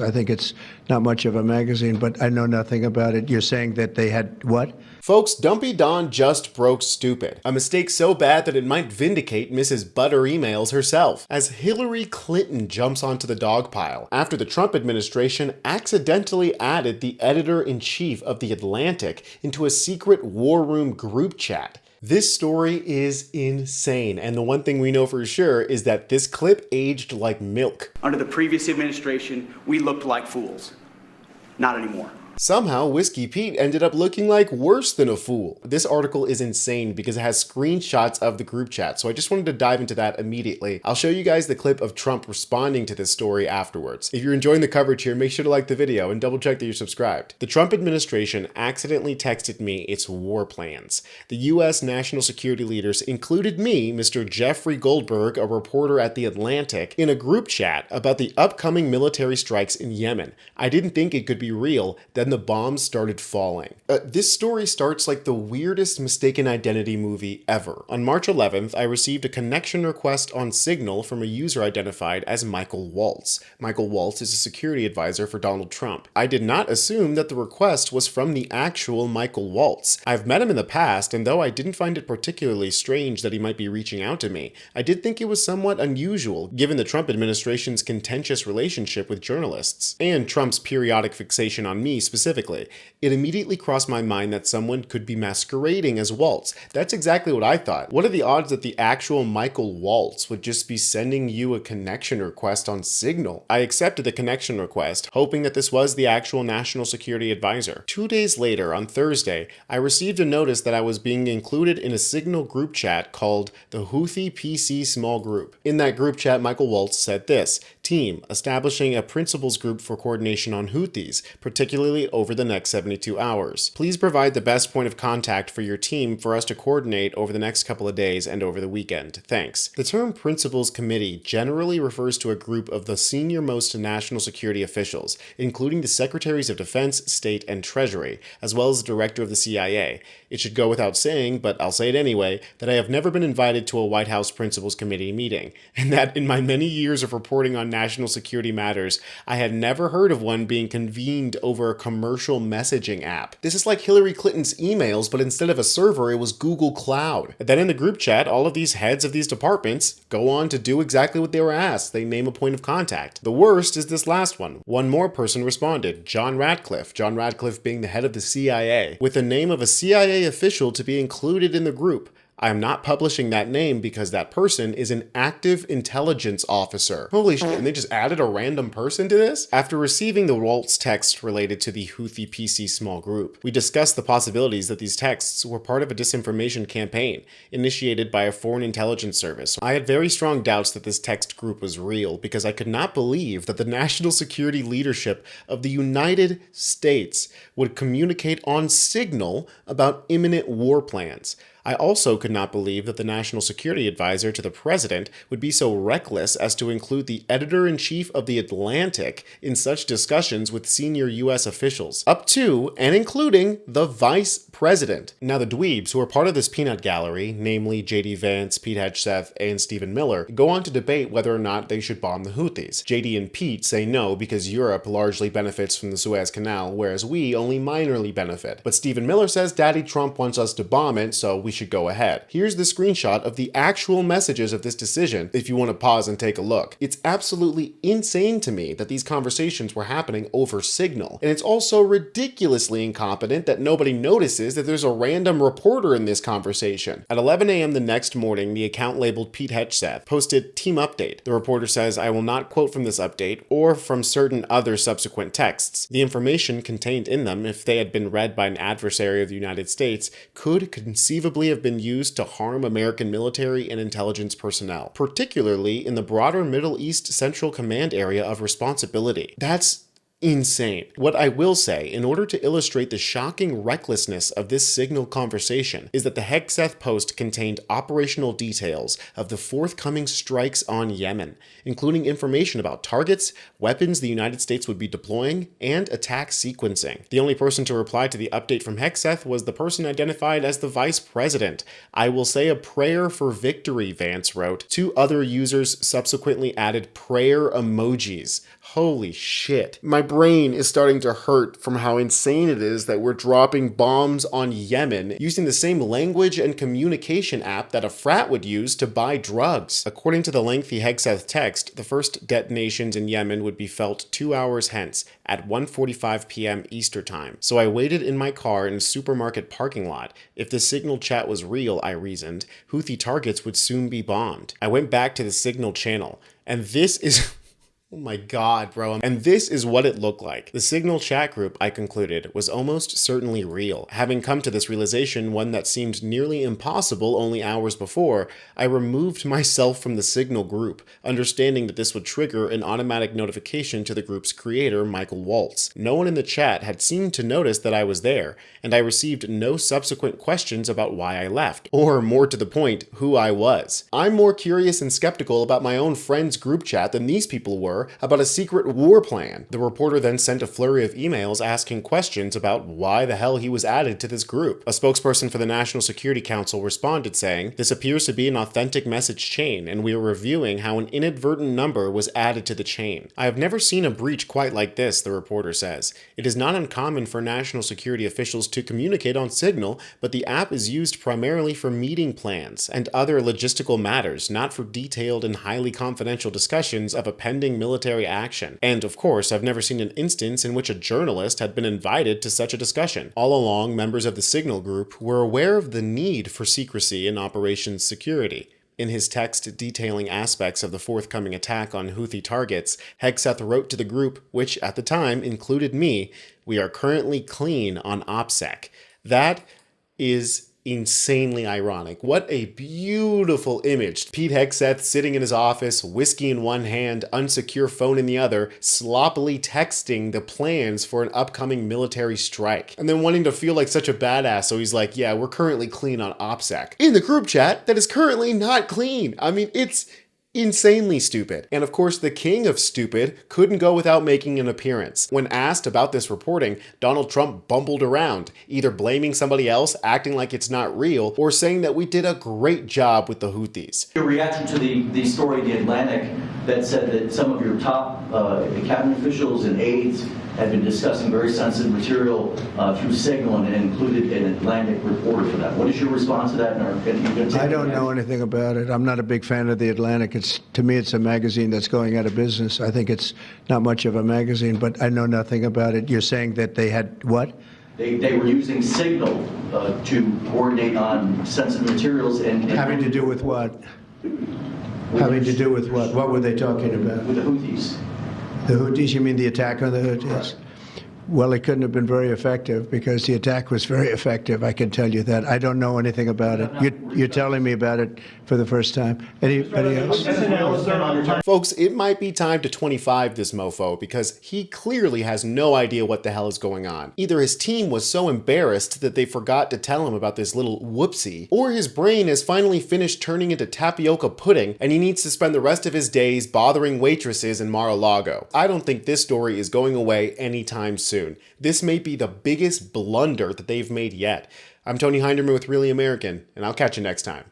I think it's not much of a magazine, but I know nothing about it. You're saying that they had what? Folks, Dumpy Don just broke stupid. A mistake so bad that it might vindicate Mrs. Butter Emails herself, as Hillary Clinton jumps onto the dog pile after the Trump administration accidentally added the editor-in-chief of The Atlantic into a secret war room group chat. This story is insane, and the one thing we know for sure is that this clip aged like milk. Under the previous administration, we looked like fools. Not anymore. Somehow, Whiskey Pete ended up looking like worse than a fool. This article is insane because it has screenshots of the group chat, so I just wanted to dive into that immediately. I'll show you guys the clip of Trump responding to this story afterwards. If you're enjoying the coverage here, make sure to like the video and double check that you're subscribed. The Trump administration accidentally texted me its war plans. The US national security leaders included me, Mr. Jeffrey Goldberg, a reporter at The Atlantic, in a group chat about the upcoming military strikes in Yemen. I didn't think it could be real. Then the bombs started falling. This story starts like the weirdest mistaken identity movie ever. On March 11th, I received a connection request on Signal from a user identified as Michael Waltz. Michael Waltz is a security advisor for Donald Trump. I did not assume that the request was from the actual Michael Waltz. I've met him in the past, and though I didn't find it particularly strange that he might be reaching out to me, I did think it was somewhat unusual given the Trump administration's contentious relationship with journalists, and Trump's periodic fixation on me specifically. It immediately crossed my mind that someone could be masquerading as Waltz. That's exactly what I thought. What are the odds that the actual Michael Waltz would just be sending you a connection request on Signal? I accepted the connection request, hoping that this was the actual national security advisor. 2 days later, on Thursday, I received a notice that I was being included in a Signal group chat called the Houthi PC Small Group. In that group chat, Michael Waltz said this: "Team, establishing a principals group for coordination on Houthis, particularly over the next 72 hours. Please provide the best point of contact for your team for us to coordinate over the next couple of days and over the weekend. Thanks." The term Principals Committee generally refers to a group of the senior-most national security officials, including the Secretaries of Defense, State, and Treasury, as well as the Director of the CIA. It should go without saying, but I'll say it anyway, that I have never been invited to a White House Principals Committee meeting, and that in my many years of reporting on national security matters, I had never heard of one being convened over a commercial messaging app. This is like Hillary Clinton's emails, but instead of a server, it was Google Cloud. And then in the group chat, all of these heads of these departments go on to do exactly what they were asked. They name a point of contact. The worst is this last one. One more person responded, John Ratcliffe being the head of the CIA, with the name of a CIA official to be included in the group. I am not publishing that name because that person is an active intelligence officer. Holy shit, and they just added a random person to this? After receiving the Waltz text related to the Houthi PC small group, we discussed the possibilities that these texts were part of a disinformation campaign initiated by a foreign intelligence service. I had very strong doubts that this text group was real because I could not believe that the national security leadership of the United States would communicate on Signal about imminent war plans. I also could not believe that the national security advisor to the president would be so reckless as to include the editor-in-chief of The Atlantic in such discussions with senior US officials, up to and including the vice president. Now the dweebs who are part of this peanut gallery, namely JD Vance, Pete Hegseth, and Stephen Miller, go on to debate whether or not they should bomb the Houthis. JD and Pete say no because Europe largely benefits from the Suez Canal, whereas we only minorly benefit. But Stephen Miller says Daddy Trump wants us to bomb it, so we should go ahead. Here's the screenshot of the actual messages of this decision if you want to pause and take a look. It's absolutely insane to me that these conversations were happening over Signal, and it's also ridiculously incompetent that nobody notices that there's a random reporter in this conversation. At 11 a.m. the next morning, the account labeled Pete Hegseth posted Team Update. The reporter says, "I will not quote from this update or from certain other subsequent texts. The information contained in them, if they had been read by an adversary of the United States, could conceivably have been used to harm American military and intelligence personnel, particularly in the broader Middle East Central Command area of responsibility." That's insane. What I will say, in order to illustrate the shocking recklessness of this Signal conversation, is that the Hegseth post contained operational details of the forthcoming strikes on Yemen, including information about targets, weapons the United States would be deploying, and attack sequencing. The only person to reply to the update from Hegseth was the person identified as the vice president. "I will say a prayer for victory," Vance wrote. 2 other users subsequently added prayer emojis. Holy shit. My brain is starting to hurt from how insane it is that we're dropping bombs on Yemen using the same language and communication app that a frat would use to buy drugs. According to the lengthy Hegseth text, the first detonations in Yemen would be felt 2 hours hence at 1:45 p.m. Eastern Time. So I waited in my car in a supermarket parking lot. If the Signal chat was real, I reasoned, Houthi targets would soon be bombed. I went back to the Signal channel, and this is... Oh my god, bro. And this is what it looked like. The Signal chat group, I concluded, was almost certainly real. Having come to this realization, one that seemed nearly impossible only hours before, I removed myself from the Signal group, understanding that this would trigger an automatic notification to the group's creator, Michael Waltz. No one in the chat had seemed to notice that I was there, and I received no subsequent questions about why I left, or more to the point, who I was. I'm more curious and skeptical about my own friend's group chat than these people were about a secret war plan. The reporter then sent a flurry of emails asking questions about why the hell he was added to this group. A spokesperson for the National Security Council responded saying, "This appears to be an authentic message chain, and we are reviewing how an inadvertent number was added to the chain. I have never seen a breach quite like this," the reporter says. "It is not uncommon for national security officials to communicate on Signal, but the app is used primarily for meeting plans and other logistical matters, not for detailed and highly confidential discussions of a pending military action. And of course, I've never seen an instance in which a journalist had been invited to such a discussion. All along, members of the Signal group were aware of the need for secrecy in operations security." In his text detailing aspects of the forthcoming attack on Houthi targets, Hegseth wrote to the group, which at the time included me, "We are currently clean on OPSEC." That is insanely ironic. What a beautiful image. Pete Hegseth sitting in his office, whiskey in one hand, unsecure phone in the other, sloppily texting the plans for an upcoming military strike. And then wanting to feel like such a badass, so he's like, "Yeah, we're currently clean on OPSEC." In the group chat that is currently not clean. I mean, it's insanely stupid. And of course, the king of stupid couldn't go without making an appearance. When asked about this reporting, Donald Trump bumbled around, either blaming somebody else, acting like it's not real, or saying that we did a great job with the Houthis. Your reaction to the story in The Atlantic that said that some of your top cabinet officials and aides had been discussing very sensitive material through Signal and included an Atlantic reporter for that. What is your response to that? I don't know anything about it. I'm not a big fan of The Atlantic. To me, it's a magazine that's going out of business. I think it's not much of a magazine, but I know nothing about it. You're saying that they had what? They were using Signal to coordinate on sensitive materials and Having to do with what? Having to do with what? What were they talking about? with the Houthis. The Houthis? You mean the attack on the Houthis? Right. Well, it couldn't have been very effective because the attack was very effective. I can tell you that. I don't know anything about it. You're telling me about it for the first time. Anybody else? Folks, it might be time to 25 this mofo because he clearly has no idea what the hell is going on. Either his team was so embarrassed that they forgot to tell him about this little whoopsie, or his brain has finally finished turning into tapioca pudding and he needs to spend the rest of his days bothering waitresses in Mar-a-Lago. I don't think this story is going away anytime soon. This may be the biggest blunder that they've made yet. I'm Tony Hinderman with Really American, and I'll catch you next time.